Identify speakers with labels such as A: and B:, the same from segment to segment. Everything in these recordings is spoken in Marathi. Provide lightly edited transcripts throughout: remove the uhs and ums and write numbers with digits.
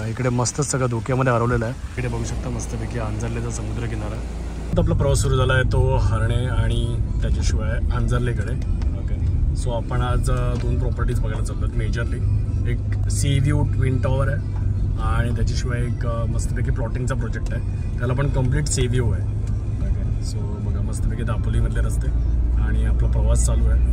A: इकडे मस्तच सगळं धोक्यामध्ये हरवलेलं आहे. इकडे बघू शकता मस्तपैकी अंजरलेचा समुद्र किनारा. आपला प्रवास सुरू झाला आहे तो हरणे आणि त्याच्याशिवाय अंजरलेकडे. ओके, सो आपण आज 2 प्रॉपर्टीज बघायला चाललो आहेत मेजरली. एक सी व्ह्यू ट्विन टॉवर आहे आणि त्याच्याशिवाय एक मस्तपैकी प्लॉटिंगचा प्रोजेक्ट आहे, त्याला पण कम्प्लीट सी व्ह्यू आहे. ओके, सो बघा मस्तपैकी दापोलीमधले रस्ते आणि आपला प्रवास चालू आहे.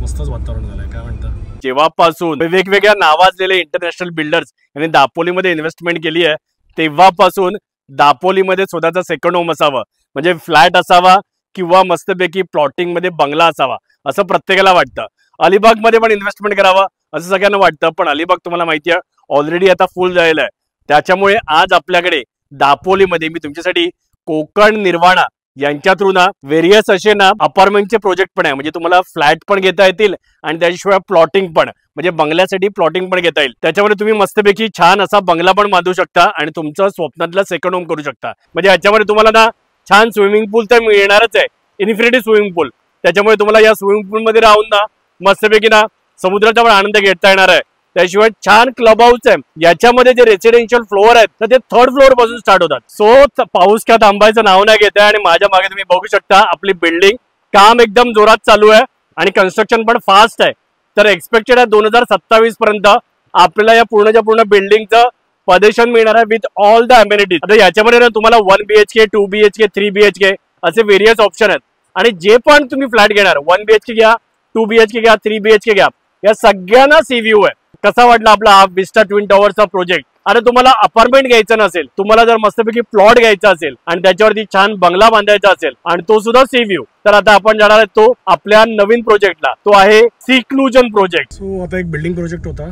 A: मस्तच वातावरण झालंय. काय म्हणता? जेव्हापासून वेगवेगळ्या नावाजलेले इंटरनॅशनल बिल्डर्स यांनी दापोलीमध्ये इन्व्हेस्टमेंट केली आहे तेव्हापासून दापोलीमध्ये स्वतःचा सेकंड होम असावं, म्हणजे फ्लॅट असावा किंवा मस्तपैकी प्लॉटिंग मध्ये बंगला असावा असं प्रत्येकाला वाटतं. अलिबागमध्ये पण इन्व्हेस्टमेंट करावं असं सगळ्यांना वाटतं, पण अलिबाग तुम्हाला माहिती आहे ऑलरेडी आता फुल झालेलं आहे. त्याच्यामुळे आज आपल्याकडे दापोलीमध्ये मी तुमच्यासाठी कोकण निर्वाणा यांच्या थ्रू ना व्हेरियस असे ना अपार्टमेंटचे प्रोजेक्ट पण आहे, म्हणजे तुम्हाला फ्लॅट पण घेता येतील आणि त्याच्याशिवाय प्लॉटिंग पण, म्हणजे बंगल्यासाठी प्लॉटिंग पण घेता येईल. त्याच्यामध्ये तुम्ही मस्तपैकी छान असा बंगला पण बांधू शकता आणि तुमचं स्वप्नातलं सेकंड होम करू शकता. म्हणजे याच्यामध्ये तुम्हाला ना छान स्विमिंग पूल तर मिळणारच आहे, इन्फिनिटी स्विमिंग पूल. त्याच्यामुळे तुम्हाला या स्विमिंग पूल मध्ये राहून ना मस्तपैकी ना समुद्राचा पण आनंद घेता येणार आहे. त्याशिवाय छान क्लब हाऊस आहे. याच्यामध्ये जे रेसिडेन्शियल फ्लोअर आहेत तर ते 3rd फ्लोअर पासून स्टार्ट होतात. सो पाऊस काय थांबायचं नाव नाही घेत आहे आणि माझ्या मागे तुम्ही बघू शकता आपली बिल्डिंग काम एकदम जोरात चालू आहे आणि कन्स्ट्रक्शन पण फास्ट आहे. तर एक्सपेक्टेड आहे 2027 पर्यंत आपल्याला या पूर्णच्या पूर्ण बिल्डिंगचं पजेशन मिळणार आहे विथ ऑल द अमेनिटीज. आता याच्यामध्ये ना तुम्हाला 1 BHK 2 BHK 3 BHK असे व्हेरियस ऑप्शन आहेत आणि जे पण तुम्ही फ्लॅट घेणार 1 BHK घ्या, 2 BHK घ्या, 3 BHK घ्या, या सगळ्यांना सी व्ह्यू आहे. कसा वाटला आपला हा विस्टा ट्विन टॉवरचा प्रोजेक्ट? आता तुम्हाला अपार्टमेंट घ्यायचं नसेल, तुम्हाला जर मस्तपैकी प्लॉट घ्यायचा असेल आणि त्याच्यावरती छान बंगला बांधायचा असेल आणि तो सुद्धा सी व्ह्यू, तर आता आपण जाणार आहे तो आपल्या नवीन प्रोजेक्टला. तो आहे सिक्लुजन प्रोजेक्ट. सो आता एक बिल्डिंग प्रोजेक्ट होता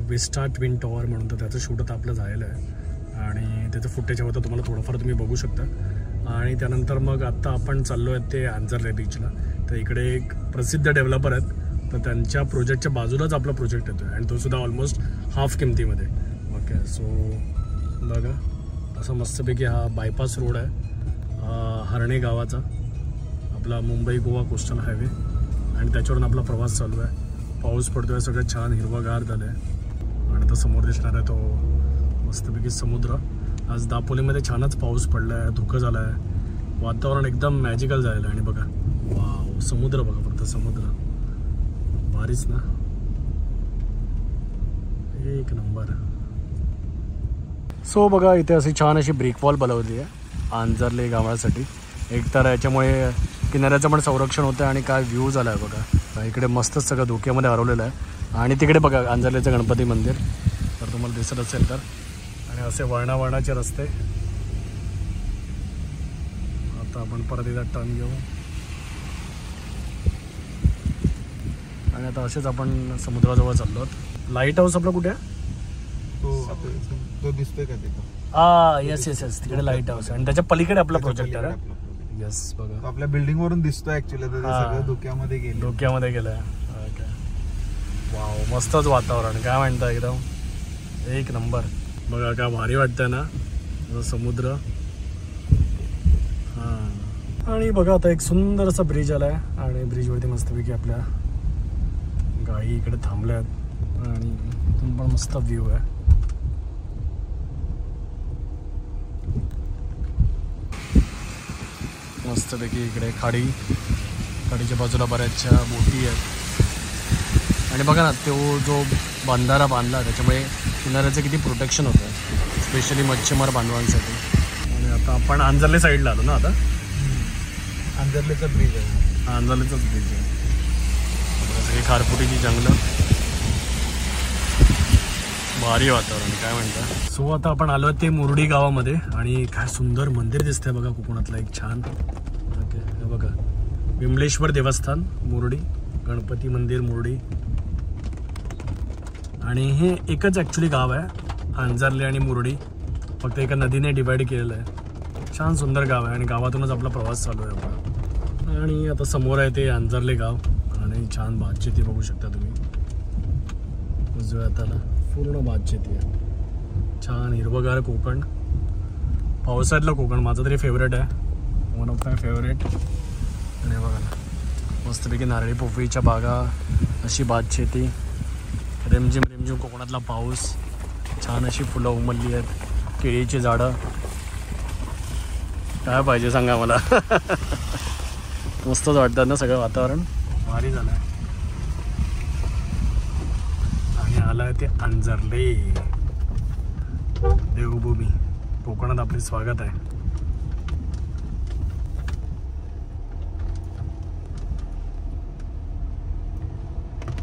A: विस्टा ट्विन टॉवर म्हणून, तर त्याचं शूट आता आपलं झालेलं आहे आणि त्याचं फुटेज होतं तुम्हाला थोडंफार तुम्ही बघू शकता. आणि त्यानंतर मग आता आपण चाललो आहे ते अंजरले बीचला. तर इकडे एक प्रसिद्ध डेव्हलपर आहेत, तर त्यांच्या प्रोजेक्टच्या बाजूलाच आपला प्रोजेक्ट येतो आहे आणि तो सुद्धा ऑलमोस्ट हाफ किमतीमध्ये. ओके, सो बघा असं मस्तपैकी हा बायपास रोड आहे हरणे गावाचा, आपला मुंबई गोवा कोस्टल हायवे, आणि त्याच्यावरून आपला प्रवास चालू आहे. पाऊस पडतो आहे, सगळं छान हिरवगार झालं आहे आणि आता समोर दिसणार आहे तो मस्तपैकी समुद्र. आज दापोलीमध्ये छानच पाऊस पडला आहे, धुकं झालं आहे, वातावरण एकदम मॅजिकल झालेलं आहे. आणि बघा वाव, समुद्र बघा, फक्त समुद्र भारीच ना, एक नंबर. सो बघा इथे अशी छान अशी ब्रिक वॉल बनवली आहे अंजरले गावासाठी. एक तर याच्यामुळे किनाऱ्याचं पण संरक्षण होतं आणि काय व्ह्यू झाला आहे बघा. इकडे मस्तच सगळं धोक्यामध्ये हरवलेलं आहे आणि तिकडे बघा अंजरलेचं गणपती मंदिर तर तुम्हाला दिसत असेल तर, आणि असे वळणावळणाचे रस्ते. आता आपण परत एकदा टर्न घेऊ आणि आता असेच आपण समुद्राजवळ चाललो आहोत. लाईट हाऊस आपला कुठे आहे?
B: तो दिसतोय का तिथं?
A: येस येस येस, तिकडे लाईट हाऊस आहे आणि त्याच्या पलीकडे आपला प्रोजेक्ट आहे. येस बघा
B: आपल्या बिल्डिंग वरून दिसतोय ऍक्च्युअली, सगळं धोक्यामध्ये
A: गेलंय. ओके, वाव, मस्तच वातावरण. काय म्हणता? एकदम एक नंबर. बघा काय भारी वाटतंय ना समुद्र. हां, आणि बघा आता एक सुंदर असा ब्रिज आलाय आणि ब्रिजवरती मस्तपैकी आपल्या गाडी इकडे थांबल्यात आणि इथून पण मस्त व्ह्यू आहे. मस्तपैकी इकडे खाडीच्या बाजूला बऱ्याचशा बोटी आहेत आणि बघा ना तो जो बंधारा बांधला त्याच्यामुळे किनाऱ्याचं किती प्रोटेक्शन होतं, स्पेशली मच्छीमार बांधवांसाठी. आणि आता आपण अंजरले साईडला आलो ना, आता
B: अंजरलेचा ब्रिज आहे.
A: अंजरलेचाच ब्रिज आहे. सगळी खारफुटीची जंगलं, भारी वातावरण. काय म्हणता? सो आता आपण आलो ते मुरडी गावामध्ये आणि काय सुंदर मंदिर दिसतंय बघा कोकणातलं एक छान. ओके, हे बघा विमलेश्वर देवस्थान मुरडी, गणपती मंदिर मुरडी. आणि हे एकच ॲक्च्युली गाव आहे अंजरले आणि मुरडी, फक्त एका नदीने डिवाइड केलेलं आहे. छान सुंदर गाव आहे आणि गावातूनच आपला प्रवास चालू आहे आपला. आणि आता समोर आहे ते अंजरले गाव आणि छान भातशेती बघू शकता तुम्ही. उजव्या हाताला पूर्ण भातशेती आहे, छान हिरवगार कोकण. पावसातलं कोकण माझं तरी फेवरेट आहे, वन ऑफ माय फेवरेट. आणि बघा ना मस्तपैकी नारळी पोफळीच्या बागा, अशी भातशेती, रिमझिम रिमझिम कोकणातला पाऊस, छान छान अशी फुलं उमलली आहेत, केळीची झाडं. काय पाहिजे सांगा मला. मस्तच वाटतात ना, सगळं वातावरण भारी झालं आहे. आणि आलं आहे ते अंजर्ले देवभूमी. कोकणात आपले स्वागत आहे.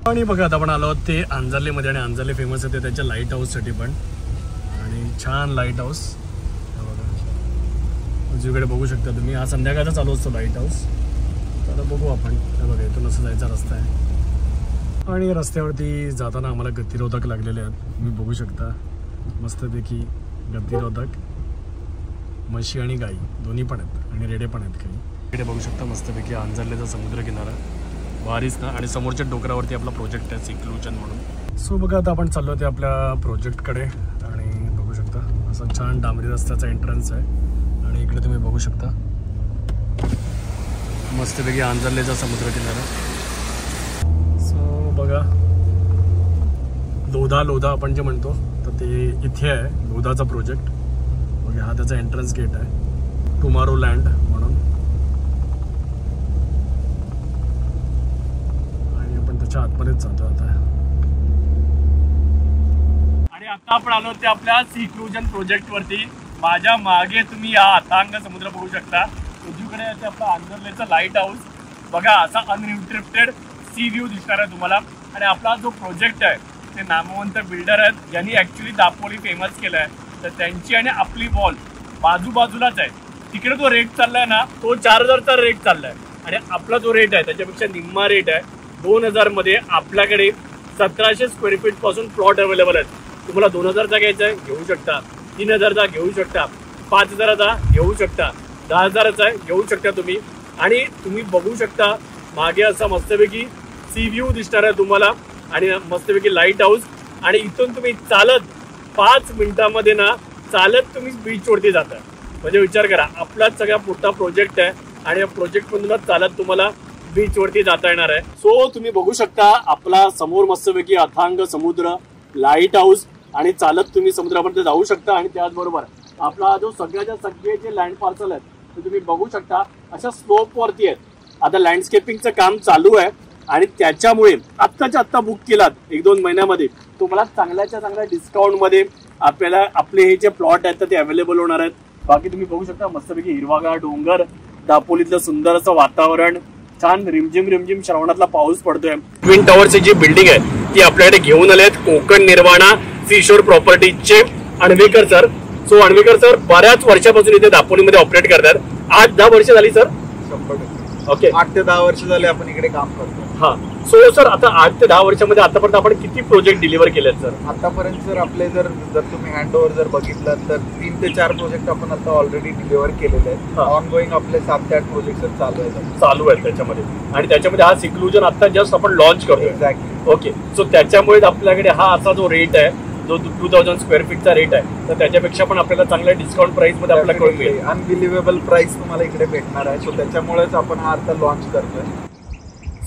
A: आणि बघा आता आपण आलो आहोत ते अंजर्लेमध्ये. आणि अंजर्ले फेमस आहे ते त्याच्या लाईट हाऊससाठी पण. आणि छान लाईट हाऊस बघा, उजवीकडे बघू शकता तुम्ही. हा संध्याकाळचा चालू असतो लाईट हाऊस. तर बघू आपण. बघा इथून असं जायचा रस्ता आहे. आणि रस्त्यावरती जाताना आम्हाला गतिरोधक लागलेले आहेत, तुम्ही बघू शकता. मस्तपैकी गतिरोधक म्हशी आणि गाई दोन्ही पण आहेत, आणि रेडे पण आहेत काही. इकडे बघू शकता मस्तपैकी अंजर्लेचा समुद्र किनारा भारीच ना. आणि समोरच्या डोंगरावरती आपला प्रोजेक्ट आहे सिक्लूजन म्हणून. सो बघा आता आपण चाललो ते आपल्या प्रोजेक्टकडे. आणि बघू शकता असं छान डांबरी रस्त्याचा एंट्रन्स आहे. आणि इकडे तुम्ही बघू शकता मस्तपैकी अंजर्लेचा समुद्र किनारा. सो बघा लोधा आपण जे म्हणतो तर ते इथे आहे, लोधाचा प्रोजेक्ट. बघा हा त्याचा एंट्रन्स गेट आहे, टुमारो लँड म्हणून. आणि आपण त्याच्या आतमध्येच जातो आता. आणि आता आपण आलो ते आपल्या सिक्लूजन प्रोजेक्ट वरती. माझ्या मागे तुम्ही हा अथांग समुद्र बघू शकता. उजवीकडे आहे ते आपलं अंजर्लेचं लाईट हाऊस. बघा असा अनइंटरप्टेड सी व्ह्यू दिसणार आहे तुम्हाला. आणि आपला जो प्रोजेक्ट आहे ते नामवंत बिल्डर आहेत, ज्यांनी ॲक्च्युली दापोली फेमस केलं आहे. तर त्यांची आणि आपली वॉल बाजूबाजूलाच आहे. तिकडे जो रेट चाललाय ना तो 4000चा रेट चाललाय. आणि आपला जो रेट आहे त्याच्यापेक्षा निम्मा रेट आहे. 2000 मध्ये आपल्याकडे 1700 स्क्वेअर फीट पासून प्लॉट अवेलेबल आहेत. तुम्हाला 2000चा घ्यायचा आहे घेऊ शकता, 3000चा घेऊ शकता, 5000चा घेऊ शकता, 10000चा घेऊ शकता तुम्ही. आणि तुम्ही बघू शकता मागे असा मस्तपैकी सी व्ह्यू दिसणार आहे तुम्हाला. आणि मस्तपैकी लाईट हाऊस. आणि इथून तुम्ही चालत 5 मिनिटांमध्ये ना चालत तुम्ही बीचवरती जाता. म्हणजे विचार करा, आपलाच सगळा मोठा प्रोजेक्ट आहे आणि या प्रोजेक्ट मधून चालत तुम्हाला बीचवरती जाता येणार आहे. सो तुम्ही बघू शकता आपला समोर मस्तपैकी अथांग समुद्र, लाईट हाऊस. आणि चालत तुम्ही समुद्रापर्यंत जाऊ शकता. आणि त्याचबरोबर आपला जो सगळ्याच्या सगळे जे लँड पार्सल आहेत ते तुम्ही बघू शकता अशा स्लोप वरती आहेत. आता लँडस्केपिंगचं काम चालू आहे. आणि त्याच्यामुळे आत्ताच्या आत्ता बुक केलात 1-2 महिन्यामध्ये तुम्हाला चांगल्याच्या चांगल्या डिस्काउंटमध्ये आपल्याला आपले हे जे प्लॉट आहेत ते अवेलेबल होणार आहेत. बाकी तुम्ही बघू शकता मस्तपैकी हिरवागार डोंगर, दापोलीतलं सुंदर असं वातावरण, छान रिमझिम श्रावणातला पाऊस पडतोय. ट्विन टॉवरची जी बिल्डिंग आहे ती आपल्याकडे घेऊन आले आहेत कोकण निर्वाणा सीशोर प्रॉपर्टीजचे Anvekar sir. So Anvekar sir बऱ्याच वर्षापासून इथे दापोलीमध्ये ऑपरेट करतात. 8-10 वर्ष झाली सर.
B: 100%.
A: ओके,
B: 8 ते 10 वर्ष झाले आपण इकडे काम करतो.
A: हा. सो सर आता 8 ते 10 वर्षामध्ये आतापर्यंत आपण किती प्रोजेक्ट डिलिव्हर केलेत सर?
B: आतापर्यंत सर आपले जर तुम्ही हँडओव्हर जर बघितलं तर 3 ते 4 प्रोजेक्ट आपण आता ऑलरेडी डिलिव्हर केलेले आहेत. ऑनगोईंग आपले 7 ते 8 प्रोजेक्ट चालू आहेत त्याच्यामध्ये. आणि त्याच्यामध्ये हा सिक्लूजन आता जस्ट आपण लॉन्च करतो. एक्झॅक्टली.
A: ओके. सो त्याच्यामुळे आपल्याकडे हा असा जो रेट आहे जो 2000 स्क्वेअर फीटचा रेट आहे तर त्याच्यापेक्षा पण आपल्याला चांगल्या डिस्काउंट प्राइस मध्ये आपल्याला कळून मिळेल.
B: अनबिलिव्हेबल प्राइस तुम्हाला इकडे भेटणार आहे. सो त्याच्यामुळेच आपण हा आता लॉन्च करतोय.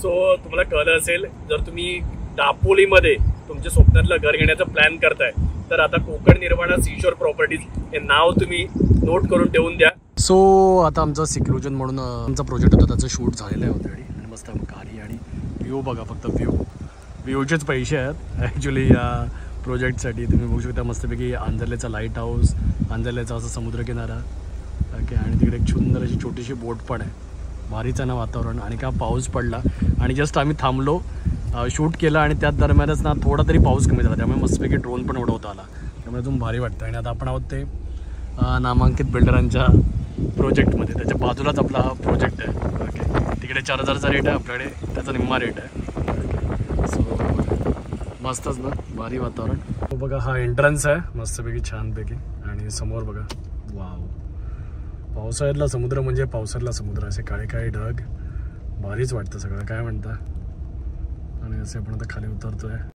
A: सो तुम्हाला कळलं असेल, जर तुम्ही दापोलीमध्ये तुमच्या स्वप्नातलं घर घेण्याचा प्लॅन करताय तर आता कोकण निर्वाणा सीशोर प्रॉपर्टीज हे नाव तुम्ही नोट करून ठेवून द्या. सो आता आमचा सिक्लूजन म्हणून आमचा प्रोजेक्ट होता त्याचं शूट झालेलं आहे ऑलरेडी. आणि मस्त गाडी आणि व्ह्यू बघा, फक्त व्ह्यूचेच पैसे आहेत ॲक्च्युली या प्रोजेक्टसाठी. तुम्ही बघू शकता मस्तपैकी अंजर्लेचा लाईट हाऊस, अंजर्लेचा असं समुद्रकिनारा. ओके. आणि तिकडे एक सुंदर अशी छोटीशी बोट पण आहे. भारीच आहे ना वातावरण. आणि का पाऊस पडला आणि जस्ट आम्ही थांबलो, शूट केलं आणि त्याच दरम्यानच ना थोडा तरी पाऊस कमी झाला. त्यामुळे मस्तपैकी ड्रोन पण उडवता आला. त्यामुळे अजून भारी वाटतं. आणि आता आपण आहोत ते नामांकित बिल्डरांच्या प्रोजेक्टमध्ये. त्याच्या बाजूलाच आपला हा प्रोजेक्ट आहे. ओके. तिकडे 4000चा रेट आहे, आपल्याकडे त्याचा निम्मा रेट आहे. सो मस्तच ना, भारी वातावरण. तो बघा हा एंट्रन्स आहे मस्तपैकी छानपैकी. आणि समोर बघा, वाव, पावसाळ्यातला समुद्र म्हणजे पावसाळ्यातला समुद्र. असे काळे काळे ढग, भारीच वाटतं सगळं. काय म्हणता? आणि असे आपण आता खाली उतरतोय.